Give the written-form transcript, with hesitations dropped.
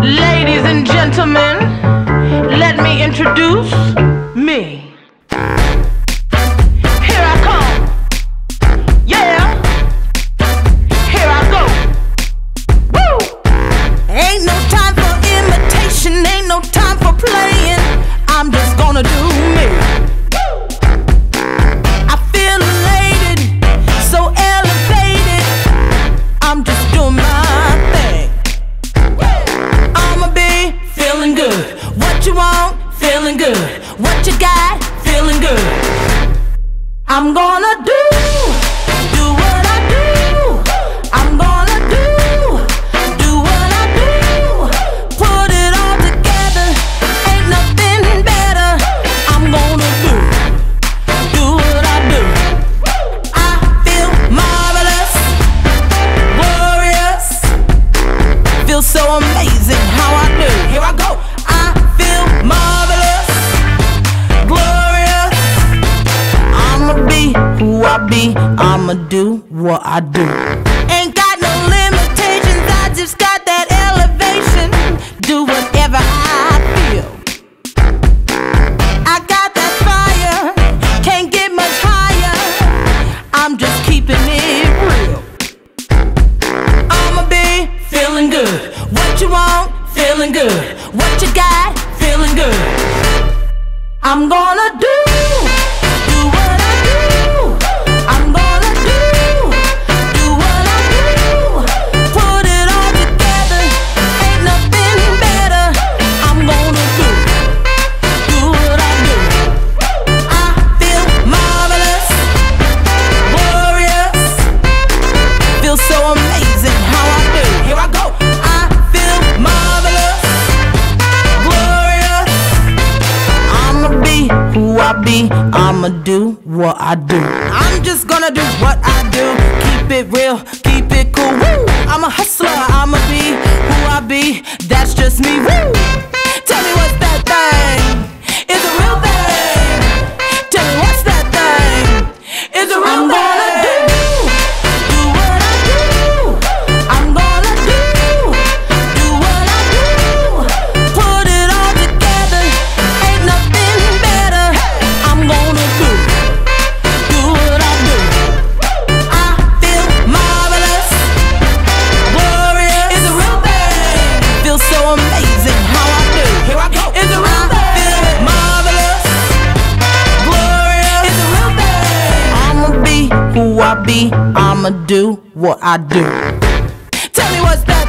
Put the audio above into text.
Ladies and gentlemen, let me introduce me. Here I come. Yeah. Here I go. Woo! Ain't no time for imitation, ain't no time for playing. I'm just gonna do me. I feel elated, so elevated. I'm just doing my thing. I'ma be feeling good. What you want? Feeling good. What you got? Feeling good. I'm gonna do what I do. I'm gonna do what I do. Put it all together, ain't nothing better. I'm gonna do what I do. I feel marvelous, glorious. Feel so amazing how I do. Here I go. I feel marvelous, glorious. I'ma be who I be. I'ma do what I do. Ain't got no limitations. I just got that elevation. Do whatever I feel. I got that fire. Can't get much higher. I'm just keeping it real. I'ma be feeling good. What you want? Feeling good. What you got? Feeling good. I'm gonna do what I do. I'm gonna do what I do. Put it all together, ain't nothing better. I'm gonna do what I do. I feel marvelous, glorious. Feel so amazing how I do. Here I go. I feel marvelous, glorious. I'ma be who I be. I'ma do what I do. I'm just gonna do what I do. Keep it real, keep it cool. Woo! I'm a hustler. I'ma be who I be. That's just me. Woo! Tell me what's that thing? Is a real thing? Tell me what's that thing? Is a real thing? I'm gonna do what I do. I'm gonna do what I do. Put it all together, ain't nothing better. I'm gonna do what I do. I feel marvelous, glorious. It's a real thing. Feel so amazing how I do. Here I go. It's a real thing. I feel marvelous, glorious. It's a real thing. I'ma be who I be. I'ma do what I do. Tell me what's that